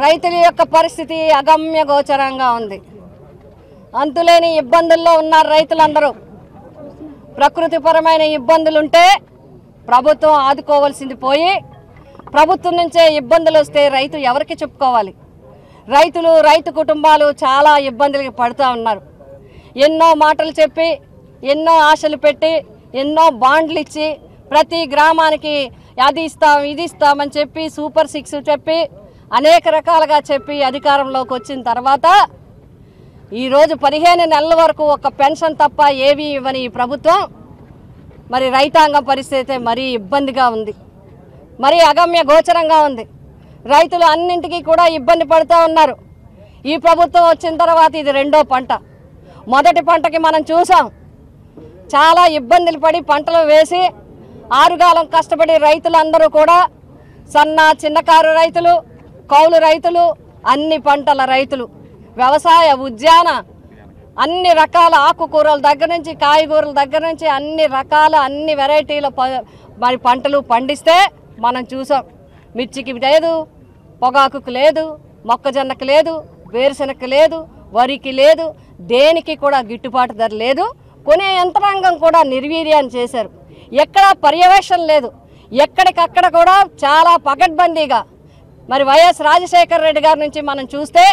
రైతుల యొక్క పరిస్థితి అగమ్య గోచరంగా ఉంది. అంతులేని ఇబ్బందుల్లో ఉన్నారు రైతులందరూ. ప్రకృతిపరమైన ఇబ్బందులుంటే ప్రభుత్వం ఆదుకోవాల్సింది పోయి ప్రభుత్వం నుంచే ఇబ్బందులు వస్తే రైతు ఎవరికి చెప్పుకోవాలి? రైతు కుటుంబాలు చాలా ఇబ్బందులకి పడుతూ ఉన్నారు. ఎన్నో మాటలు చెప్పి, ఎన్నో ఆశలు పెట్టి, ఎన్నో బాండ్లు ఇచ్చి, ప్రతి గ్రామానికి అది ఇస్తాం ఇది ఇస్తామని చెప్పి, సూపర్ 6 చెప్పి, అనేక రకాలుగా చెప్పి అధికారంలోకి వచ్చిన తర్వాత ఈరోజు 15 నెలల వరకు ఒక పెన్షన్ తప్ప ఏమీ ఇవ్వని ఈ ప్రభుత్వం మరి రైతాంగం పరిస్థితి మరీ ఇబ్బందిగా ఉంది, మరీ అగమ్య గోచరంగా ఉంది. రైతులు అన్నింటికీ కూడా ఇబ్బంది పడుతూ ఉన్నారు. ఈ ప్రభుత్వం వచ్చిన తర్వాత ఇది రెండో పంట. మొదటి పంటకి మనం చూసాం, చాలా ఇబ్బందులు పడి పంటలు వేసి ఆరుగాలం కష్టపడి రైతులందరూ కూడా చిన్నకారు రైతులు, కౌలు రైతులు, అన్ని పంటల రైతులు, వ్యవసాయ ఉద్యాన అన్ని రకాల ఆకుకూరల దగ్గర నుంచి కాయగూరల దగ్గర నుంచి అన్ని వెరైటీల మరి పంటలు పండిస్తే మనం చూసాం. మిర్చికి లేదు, పొగాకుకు లేదు, మొక్కజొన్నకు లేదు, వేరుశనగకు లేదు, వరికి లేదు, దేనికి కూడా గిట్టుబాటు ధర లేదు. కొనే యంత్రాంగం కూడా నిర్వీర్యాన్ని చేశారు. ఎక్కడా పర్యవేక్షణ లేదు. ఎక్కడికక్కడ కూడా చాలా పకడ్బందీగా మరి వైఎస్ రాజశేఖర రెడ్డి గారి నుంచి మనం చూస్తే,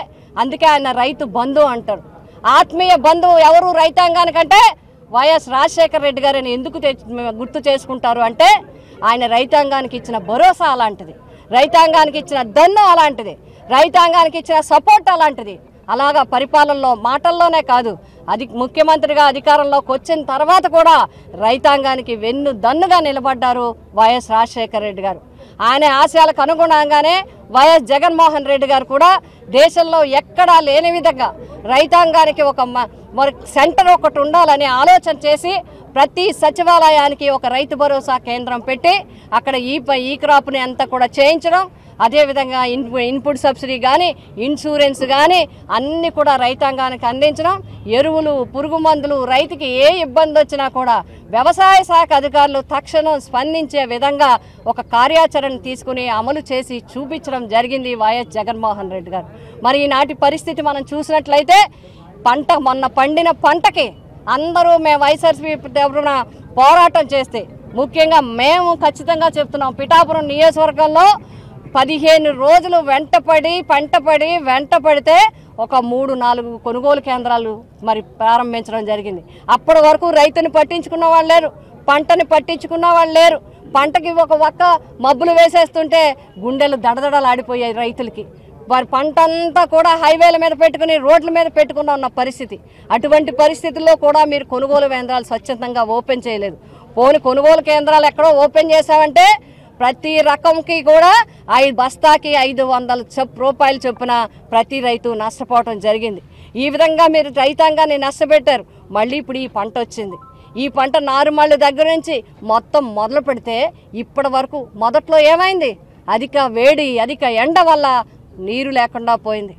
అందుకే ఆయన రైతు బంధువు అంటారు. ఆత్మీయ బంధువు ఎవరు రైతాంగానికంటే వైఎస్ రాజశేఖర రెడ్డి గారిని ఎందుకు గుర్తు చేసుకుంటారు అంటే, ఆయన రైతాంగానికి ఇచ్చిన భరోసా అలాంటిది, రైతాంగానికి ఇచ్చిన దన్ను అలాంటిది, రైతాంగానికి ఇచ్చిన సపోర్ట్ అలాంటిది. అలాగా పరిపాలనలో మాటల్లోనే కాదు, ముఖ్యమంత్రిగా అధికారంలోకి వచ్చిన తర్వాత కూడా రైతాంగానికి వెన్ను దన్నుగా నిలబడ్డారు వైఎస్ రాజశేఖర రెడ్డి గారు. ఆయన ఆశయాలకు అనుగుణంగానే వైఎస్ జగన్మోహన్ రెడ్డి గారు కూడా దేశంలో ఎక్కడా లేని విధంగా రైతాంగానికి ఒక సెంటర్ ఒకటి ఉండాలని ఆలోచన చేసి ప్రతి సచివాలయానికి ఒక రైతు భరోసా కేంద్రం పెట్టి అక్కడ ఈ క్రాప్ని అంతా కూడా చేయించడం, అదేవిధంగా ఇన్పుట్ సబ్సిడీ కానీ, ఇన్సూరెన్స్ కానీ అన్నీ కూడా రైతాంగానికి అందించడం, ఎరువులు, పురుగు మందులు, రైతుకి ఏ ఇబ్బంది వచ్చినా కూడా వ్యవసాయ శాఖ అధికారులు తక్షణం స్పందించే విధంగా ఒక కార్యాచరణ తీసుకుని అమలు చేసి చూపించడం జరిగింది వైఎస్ జగన్మోహన్ రెడ్డి గారు. మరి ఈనాటి పరిస్థితి మనం చూసినట్లయితే, మొన్న పండిన పంటకి అందరూ మేము వైఎస్ఆర్సీపీ తరఫున పోరాటం చేస్తే, ముఖ్యంగా మేము ఖచ్చితంగా చెప్తున్నాం, పిఠాపురం నియోజకవర్గంలో 15 రోజులు వెంట పడితే ఒక 3-4 కొనుగోలు కేంద్రాలు మరి ప్రారంభించడం జరిగింది. అప్పటి వరకు రైతుని పట్టించుకున్న వాళ్ళు లేరు, పంటని పట్టించుకున్న వాళ్ళు లేరు. పంటకి ఒక్క మబ్బులు వేసేస్తుంటే గుండెలు దడదడలాడిపోయాయి రైతులకి. వారి పంట అంతా కూడా హైవేల మీద పెట్టుకుని, రోడ్ల మీద పెట్టుకుని ఉన్న పరిస్థితి. అటువంటి పరిస్థితుల్లో కూడా మీరు కొనుగోలు కేంద్రాలు స్వచ్ఛందంగా ఓపెన్ చేయలేదు. కొనుగోలు కేంద్రాలు ఎక్కడో ఓపెన్ చేశామంటే ప్రతి రకంకి కూడా బస్తాకి 500 రూపాయలు చొప్పున ప్రతి రైతు నష్టపోవడం జరిగింది. ఈ విధంగా మీరు రైతాంగాన్ని నష్టపెట్టారు. మళ్ళీ ఇప్పుడు ఈ పంట వచ్చింది. ఈ పంట నారుమళ్ళ దగ్గర నుంచి మొత్తం మొదలు పెడితే ఇప్పటి వరకు మొదట్లో ఏమైంది? అధిక వేడి, అధిక ఎండ వల్ల నీరు లేకుండా పోయింది.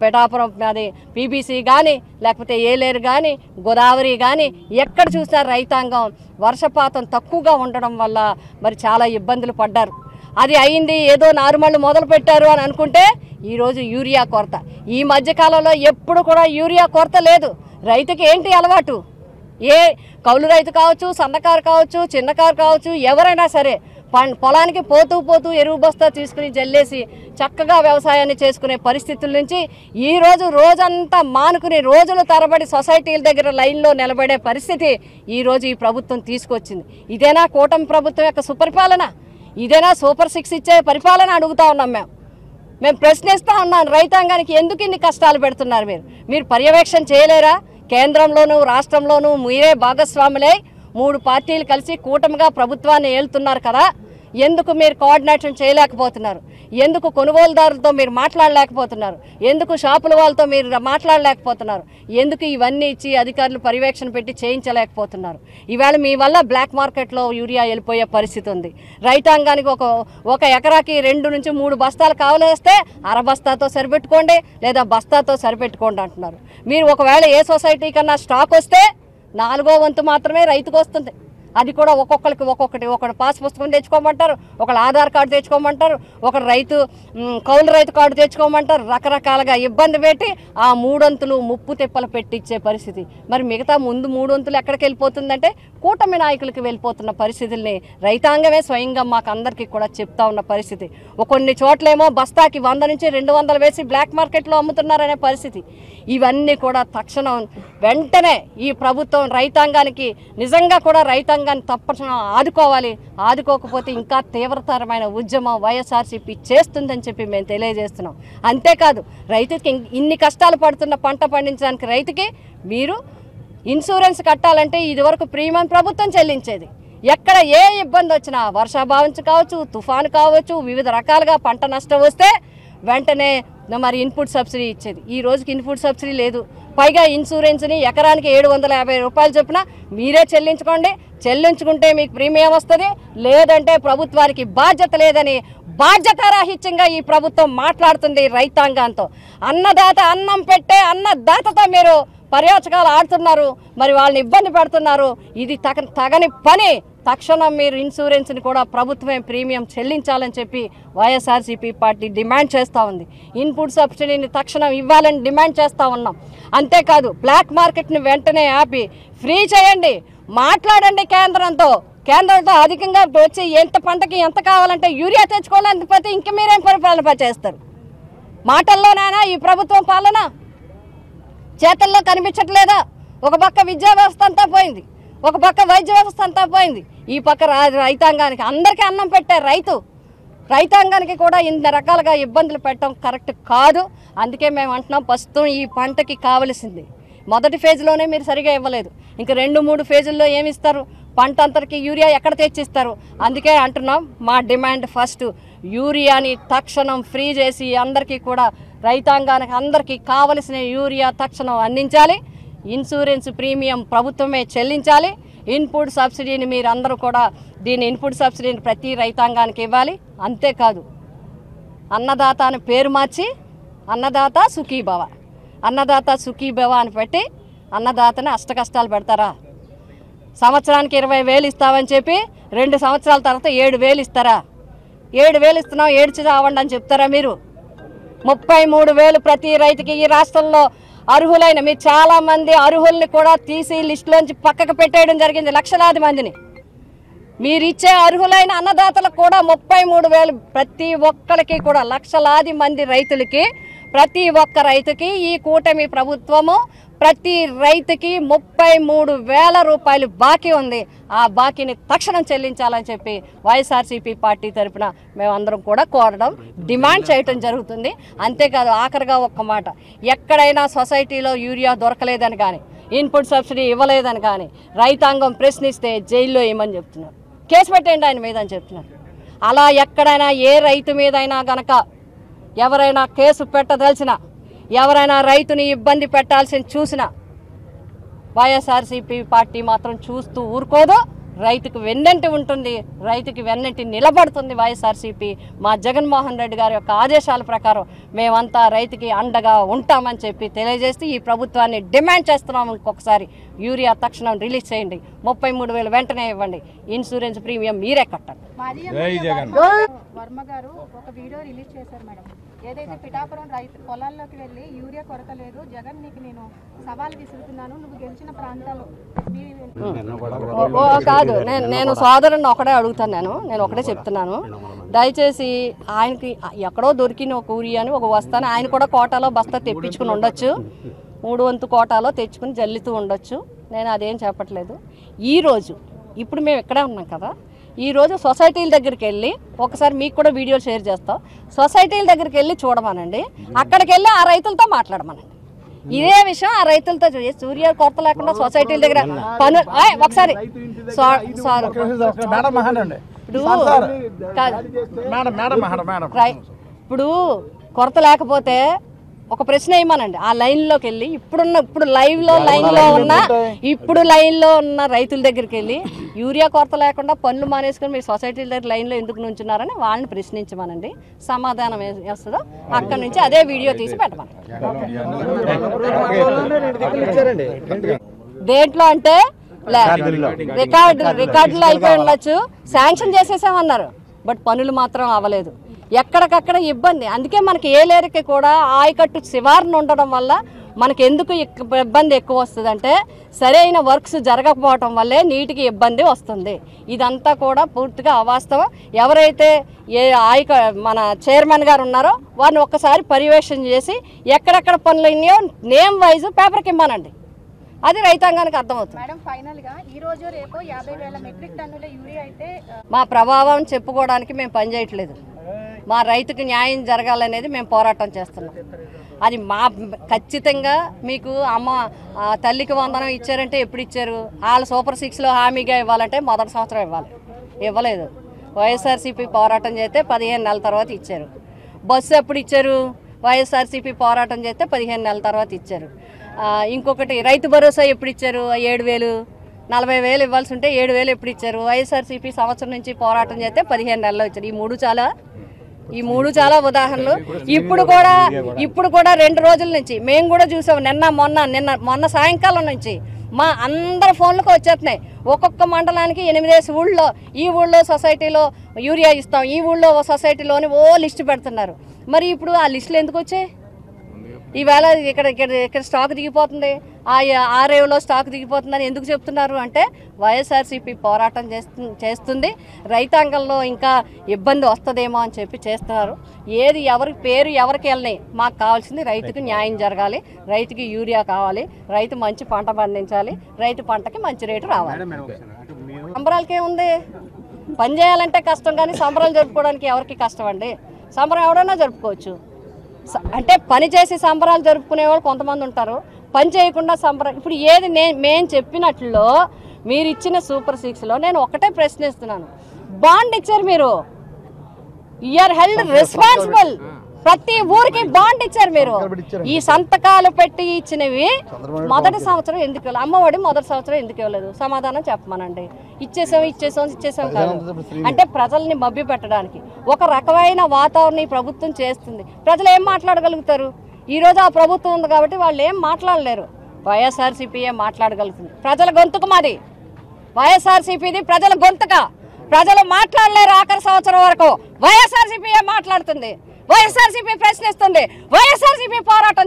పిఠాపురం అది పీబీసీ కానీ, లేకపోతే ఏలేరు కానీ, గోదావరి కానీ ఎక్కడ చూసినా రైతాంగం వర్షపాతం తక్కువగా ఉండడం వల్ల మరి చాలా ఇబ్బందులు పడ్డారు. అది అయింది, ఏదో నారుమళ్ళు మొదలు పెట్టారు అని అనుకుంటే ఈరోజు యూరియా కొరత. ఈ మధ్యకాలంలో ఎప్పుడు కూడా యూరియా కొరత లేదు. రైతుకి ఏంటి అలవాటు? ఏ కౌలు రైతు కావచ్చు, సన్నకారు కావచ్చు, చిన్నకారు కావచ్చు, ఎవరైనా సరే పొలానికి పోతూ ఎరువు బస్తా తీసుకుని జల్లేసి చక్కగా వ్యవసాయాన్ని చేసుకునే పరిస్థితుల నుంచి ఈరోజు రోజంతా మానుకుని రోజుల తరబడి సొసైటీల దగ్గర లైన్లో నిలబడే పరిస్థితి ఈరోజు ఈ ప్రభుత్వం తీసుకొచ్చింది. ఇదేనా కూటమి ప్రభుత్వం యొక్క సుపరిపాలన? ఇదేనా సూపర్ 6 ఇచ్చే పరిపాలన అడుగుతా ఉన్నాం. మేము ప్రశ్నిస్తూ ఉన్నాం, రైతాంగానికి ఎందుకు ఇన్ని కష్టాలు పెడుతున్నారు? మీరు పర్యవేక్షణ చేయలేరా? కేంద్రంలోనూ రాష్ట్రంలోనూ మీరే భాగస్వాములై 3 పార్టీలు కలిసి కూటమిగా ప్రభుత్వాన్ని ఏలుతున్నారు కదా, ఎందుకు మీరు కోఆర్డినేషన్ చేయలేకపోతున్నారు? ఎందుకు కొనుగోలుదారులతో మీరు మాట్లాడలేకపోతున్నారు? ఎందుకు షాపుల వాళ్ళతో మీరు మాట్లాడలేకపోతున్నారు? ఎందుకు ఇవన్నీ ఇచ్చి అధికారులు పర్యవేక్షణ పెట్టి చేయించలేకపోతున్నారు? ఈవేళ మీ వల్ల బ్లాక్ మార్కెట్లో యూరియా వెళ్ళిపోయే పరిస్థితి ఉంది. రైతాంగానికి ఒక ఎకరాకి 2 నుంచి 3 బస్తాలు కావలేస్తే అర బస్తాతో సరిపెట్టుకోండి, లేదా బస్తాతో సరిపెట్టుకోండి అంటున్నారు. మీరు ఒకవేళ ఏ సొసైటీ కన్నా స్టాక్ వస్తే 4వ వంతు మాత్రమే రైతుకు వస్తుంది. అది కూడా ఒక్కొక్కరికి ఒక్కొక్కటి, ఒకడు పాస్ పుస్తకం తెచ్చుకోమంటారు, ఒకళ్ళు ఆధార్ కార్డు తెచ్చుకోమంటారు, ఒకరు కౌలు రైతు కార్డు తెచ్చుకోమంటారు. రకరకాలుగా ఇబ్బంది పెట్టి ఆ 3 వంతులు ముప్పు తిప్పలు పెట్టించే పరిస్థితి. మరి మిగతా ముందు 3 వంతులు ఎక్కడికి వెళ్ళిపోతుందంటే కూటమి నాయకులకి వెళ్ళిపోతున్న పరిస్థితుల్ని రైతాంగమే స్వయంగా మాకు అందరికీ కూడా చెప్తా ఉన్న పరిస్థితి. కొన్ని చోట్లేమో బస్తాకి 100 నుంచి 200 వేసి బ్లాక్ మార్కెట్లో అమ్ముతున్నారనే పరిస్థితి. ఇవన్నీ కూడా తక్షణం వెంటనే ఈ ప్రభుత్వం రైతాంగానికి నిజంగా కూడా రైతాంగాన్ని తప్పకుండా ఆదుకోవాలి. ఆదుకోకపోతే ఇంకా తీవ్రతరమైన ఉద్యమం వైఎస్ఆర్సీపీ చేస్తుందని చెప్పి మేము తెలియజేస్తున్నాం. అంతేకాదు రైతుకి ఇన్ని కష్టాలు పడుతున్న పంట పండించడానికి రైతుకి మీరు ఇన్సూరెన్స్ కట్టాలంటే ఇదివరకు ప్రీమియం ప్రభుత్వం చెల్లించేది. ఎక్కడ ఏ ఇబ్బంది వచ్చినా వర్షాభావం కావచ్చు, తుఫాను కావచ్చు, వివిధ రకాలుగా పంట నష్టం వస్తే వెంటనే మరి ఇన్పుట్ సబ్సిడీ ఇచ్చేది. ఈ రోజుకి ఇన్పుట్ సబ్సిడీ లేదు. పైగా ఇన్సూరెన్స్ని ఎకరానికి 750 రూపాయలు చొప్పున మీరే చెల్లించుకోండి. చెల్లించుకుంటే మీకు ప్రీమియం వస్తుంది, లేదంటే ప్రభుత్వానికి బాధ్యత లేదని బాధ్యతారాహిత్యంగా ఈ ప్రభుత్వం మాట్లాడుతుంది రైతాంగంతో. అన్నదాత అన్నం పెట్టే అన్నదాతతో మీరు పర్యాచకాలు ఆడుతున్నారు, మరి వాళ్ళని ఇబ్బంది పెడుతున్నారు. ఇది తగని పని. తక్షణం మీరు ఇన్సూరెన్స్ని కూడా ప్రభుత్వమే ప్రీమియం చెల్లించాలని చెప్పి వైఎస్ఆర్సీపీ పార్టీ డిమాండ్ చేస్తూ ఉంది. ఇన్పుట్ సబ్సిడీని తక్షణం ఇవ్వాలని డిమాండ్ చేస్తూ ఉన్నాం. అంతేకాదు బ్లాక్ మార్కెట్ని వెంటనే ఆపి ఫ్రీ చేయండి, మాట్లాడండి కేంద్రంతో అధికంగా వచ్చి ఎంత పంటకి ఎంత కావాలంటే యూరియా తెచ్చుకోలేకపోతే ఇంక మీరేం పరిపాలన చేస్తారు? మాటల్లోనైనా ఈ ప్రభుత్వం పాలన చేతల్లో కనిపించట్లేదా? ఒక పక్క విద్యా వ్యవస్థ అంతా పోయింది, ఒక పక్క వైద్య వ్యవస్థ అంతా పోయింది, ఈ పక్క రైతాంగానికి అందరికీ అన్నం పెట్టే రైతాంగానికి కూడా ఇన్ని రకాలుగా ఇబ్బందులు పెట్టడం కరెక్ట్ కాదు. అందుకే మేము అంటున్నాం ప్రస్తుతం ఈ పంటకి కావలసింది మొదటి ఫేజ్లోనే మీరు సరిగా ఇవ్వలేదు, ఇంకా 2-3 ఫేజుల్లో ఏమి ఇస్తారు? పంట అంతరికి యూరియా ఎక్కడ తెచ్చిస్తారు? అందుకే అంటున్నాం మా డిమాండ్ ఫస్ట్ యూరియాని తక్షణం ఫ్రీ చేసి అందరికీ కూడా రైతాంగానికి అందరికీ కావలసిన యూరియా తక్షణం అందించాలి. ఇన్సూరెన్స్ ప్రీమియం ప్రభుత్వమే చెల్లించాలి. ఇన్పుట్ సబ్సిడీని మీరందరూ కూడా ఇన్పుట్ సబ్సిడీని ప్రతి రైతాంగానికి ఇవ్వాలి. అంతేకాదు అన్నదాత అని పేరు మార్చి అన్నదాత సుఖీభవ అని పెట్టి అన్నదాతని అష్టకష్టాలు పెడతారా? సంవత్సరానికి 20,000 ఇస్తామని చెప్పి 2 సంవత్సరాల తర్వాత 7,000 ఇస్తారా? 7,000 ఇస్తున్నాం ఏడ్చి రావండి అని చెప్తారా మీరు? 33,000 ప్రతి రైతుకి ఈ రాష్ట్రంలో అర్హులైన మీరు చాలామంది అర్హుల్ని కూడా తీసి లిస్టులోంచి పక్కకు పెట్టేయడం జరిగింది. లక్షలాది మందిని మీరు ఇచ్చే అర్హులైన అన్నదాతలకు కూడా 33,000 ప్రతి ఒక్కరికి కూడా లక్షలాది మంది రైతులకి ప్రతి ఒక్క రైతుకి ఈ కూటమి ప్రభుత్వము ప్రతి రైతుకి 33,000 రూపాయలు బాకీ ఉంది. ఆ బాకీని తక్షణం చెల్లించాలని చెప్పి వైఎస్ఆర్సీపీ పార్టీ తరఫున మేమందరం కూడా కోరడం డిమాండ్ చేయటం జరుగుతుంది. అంతేకాదు ఆఖరిగా ఒక్క మాట, ఎక్కడైనా సొసైటీలో యూరియా దొరకలేదని కానీ ఇన్పుట్ సబ్సిడీ ఇవ్వలేదని కానీ రైతాంగం ప్రశ్నిస్తే జైల్లో వేయమని చెప్తున్నారు, కేసు పెట్టండి ఆయన మీద అని చెప్తున్నారు. అలా ఎక్కడైనా ఏ రైతు మీదైనా గనక ఎవరైనా కేసు పెట్టదలిచినా ఎవరైనా రైతుని ఇబ్బంది పెట్టాల్సిన చూసినా వైఎస్ఆర్సీపీ పార్టీ మాత్రం చూస్తూ ఊరుకోదు. రైతుకు వెన్నంటి ఉంటుంది, రైతుకి వెన్నంటి నిలబడుతుంది వైఎస్ఆర్సీపీ. మా జగన్మోహన్ రెడ్డి గారి యొక్క ఆదేశాల ప్రకారం మేమంతా రైతుకి అండగా ఉంటామని చెప్పి తెలియజేస్తూ ఈ ప్రభుత్వాన్ని డిమాండ్ చేస్తున్నాము. ఇంకొకసారి యూరియా తక్షణం రిలీజ్ చేయండి, 33,000 వెంటనే ఇవ్వండి, ఇన్సూరెన్స్ ప్రీమియం మీరే కట్టండి. వర్మ గారు ఒక వీడియో రిలీజ్ చేశారు మేడం. ఏదైతే పిఠాపురం రైతు పొలాల్లోకి వెళ్ళి యూరియా కొరత లేదు, జగన్ నీకు నేను సవాల్ విసురుతున్నాను, నువ్వు గెలిచిన ప్రాంతాలు కాదు. నేను సోదరుని ఒకటే అడుగుతాను, నేను ఒకటే చెప్తున్నాను, దయచేసి ఆయనకి ఎక్కడో దొరికిన ఒక యూరియా అని ఒక వస్తాను ఆయన కూడా కోటాలో బస్తా తెప్పించుకుని ఉండొచ్చు, 3 వంతు కోటాలో తెచ్చుకుని జల్లుతూ ఉండొచ్చు, నేను అదేం చెప్పట్లేదు. ఈరోజు ఇప్పుడు మేము ఇక్కడే ఉన్నాం కదా, ఈరోజు సొసైటీల దగ్గరికి వెళ్ళి ఒకసారి మీకు కూడా వీడియో షేర్ చేస్తాం, సొసైటీల దగ్గరికి వెళ్ళి చూడమనండి, అక్కడికి వెళ్ళి ఆ రైతులతో మాట్లాడమనండి. ఇదే విషయం ఆ రైతులతో సూర్య కొరత లేకుండా సొసైటీల దగ్గర పను ఒకసారి ఇప్పుడు కొరత లేకపోతే ఒక ప్రశ్న వేయమనండి, ఆ లైన్లోకి వెళ్ళి ఇప్పుడు లైన్లో ఉన్న రైతుల దగ్గరికి వెళ్ళి యూరియా కొరత లేకుండా పనులు మానేసుకొని మీరు సొసైటీల దగ్గర లైన్లో ఎందుకు నుంచున్నారని వాళ్ళని ప్రశ్నించమనండి. సమాధానం వేస్తుందో అక్కడి నుంచి అదే వీడియో తీసి పెట్టమనండి. దేంట్లో అంటే రికార్డులు అయిపోయి ఉండొచ్చు, శాంక్షన్ చేసేసామన్నారు, బట్ పనులు మాత్రం అవ్వలేదు. ఎక్కడికక్కడ ఇబ్బంది. అందుకే మనకి ఏలేరికి కూడా ఆయకట్టు శివారును ఉండడం వల్ల మనకి ఎందుకు ఇబ్బంది ఎక్కువ వస్తుంది అంటే సరైన వర్క్స్ జరగకపోవటం వల్లే నీటికి ఇబ్బంది వస్తుంది. ఇదంతా కూడా పూర్తిగా అవాస్తవం. ఎవరైతే మన చైర్మన్ గారు ఉన్నారో వారిని ఒక్కసారి పర్యవేక్షణ చేసి ఎక్కడెక్కడ పనులు అయినాయో నేమ్ వైజ్ పేపర్కి ఇవ్వనండి. అది రైతాంగానికి అర్థమవుతుంది. మేడం ఫైనల్ గా ఈ రోజు రేపు 50,000 మెట్రిక్ టన్నుల యూరియా అయితే మా ప్రభావం చెప్పుకోవడానికి మేము పనిచేయట్లేదు. మా రైతుకు న్యాయం జరగాలనేది మేము పోరాటం చేస్తున్నాం. అది మా ఖచ్చితంగా మీకు అమ్మ తల్లికి వందనం ఇచ్చారంటే ఎప్పుడు ఇచ్చారు? వాళ్ళ సూపర్ 6లో హామీగా ఇవ్వాలంటే మొదటి సంవత్సరం ఇవ్వాలి, ఇవ్వలేదు. వైఎస్ఆర్సీపీ పోరాటం చేస్తే 15 నెలల తర్వాత ఇచ్చారు. బస్సు ఎప్పుడు ఇచ్చారు? వైఎస్ఆర్సీపీ పోరాటం చేస్తే 15 నెలల తర్వాత ఇచ్చారు. ఇంకొకటి రైతు భరోసా ఎప్పుడు ఇచ్చారు? 7,000 40,000 ఇవ్వాల్సి ఉంటే 7,000 ఎప్పుడు ఇచ్చారు? వైఎస్ఆర్సీపీ సంవత్సరం నుంచి పోరాటం చేస్తే 15 నెలల్లో ఇచ్చారు. ఈ మూడు చాలా ఉదాహరణలు. ఇప్పుడు కూడా 2 రోజుల నుంచి మేము కూడా చూసాం. మొన్న సాయంకాలం నుంచి మా అందరి ఫోన్లకు వచ్చేస్తున్నాయి. ఒక్కొక్క మండలానికి 8 ఊళ్ళో, ఈ ఊళ్ళో సొసైటీలో యూరియా ఇస్తాం, ఈ ఊళ్ళో సొసైటీలోని లిస్టు పెడుతున్నారు. మరి ఇప్పుడు ఆ లిస్టులు ఎందుకు వచ్చాయి? ఈవేళ ఇక్కడ స్టాక్ దిగిపోతుంది, ఆ రేవులో స్టాక్ దిగిపోతుందని ఎందుకు చెప్తున్నారు అంటే వైఎస్ఆర్సీపీ పోరాటం చేస్తుంది. రైతాంగంలో ఇంకా ఇబ్బంది వస్తుందేమో అని చెప్పి చేస్తున్నారు. ఏది ఎవరికి వెళ్ళినాయి? మాకు కావాల్సింది రైతుకు న్యాయం జరగాలి, రైతుకి యూరియా కావాలి, రైతు మంచి పంట పండించాలి, రైతు పంటకి మంచి రేటు రావాలి. సంబరాలకే ఉంది, పని చేయాలంటే కష్టం, కానీ సంబరాలు జరుపుకోవడానికి ఎవరికి కష్టం అండి? సంబరం ఎవడైనా జరుపుకోవచ్చు. అంటే పని చేసి సంబరాలు జరుపుకునే వాళ్ళు కొంతమంది ఉంటారు, పని చేయకుండా సంబరం. ఇప్పుడు ఏది మేము చెప్పినట్లో మీరు ఇచ్చిన సూపర్ 6లో నేను ఒకటే ప్రశ్నిస్తున్నాను. బాండ్ ఇచ్చారు మీరు, యూఆర్ హెల్డ్ రెస్పాన్సిబుల్. ప్రతి ఊరికి బాండ్ ఇచ్చారు మీరు. ఈ సంతకాలు పెట్టి ఇచ్చినవి మొదటి సంవత్సరం ఎందుకు ఇవ్వలేదు? అమ్మఒడి మొదటి సంవత్సరం ఎందుకు ఇవ్వలేదు? సమాధానం చెప్పమనండి. ఇచ్చేసాం కాదు. అంటే ప్రజల్ని మభ్య పెట్టడానికి ఒక రకమైన వాతావరణం ఈ ప్రభుత్వం చేస్తుంది. ప్రజలు ఏం మాట్లాడగలుగుతారు? ఈరోజు ఆ ప్రభుత్వం ఉంది కాబట్టి వాళ్ళు ఏం మాట్లాడలేరు. వైఎస్ఆర్సీపీఏ మాట్లాడగలుగుతుంది. ప్రజల గొంతుకు మాది వైఎస్ఆర్సీపీది, ప్రజల గొంతుక. ప్రజలు మాట్లాడలేరు. ఆఖరి సంవత్సరం వరకు వైఎస్ఆర్సీపీఏ మాట్లాడుతుంది, వైఎస్ఆర్సీపీ ప్రశ్నిస్తుంది, వైఎస్ఆర్సీపీ పోరాటం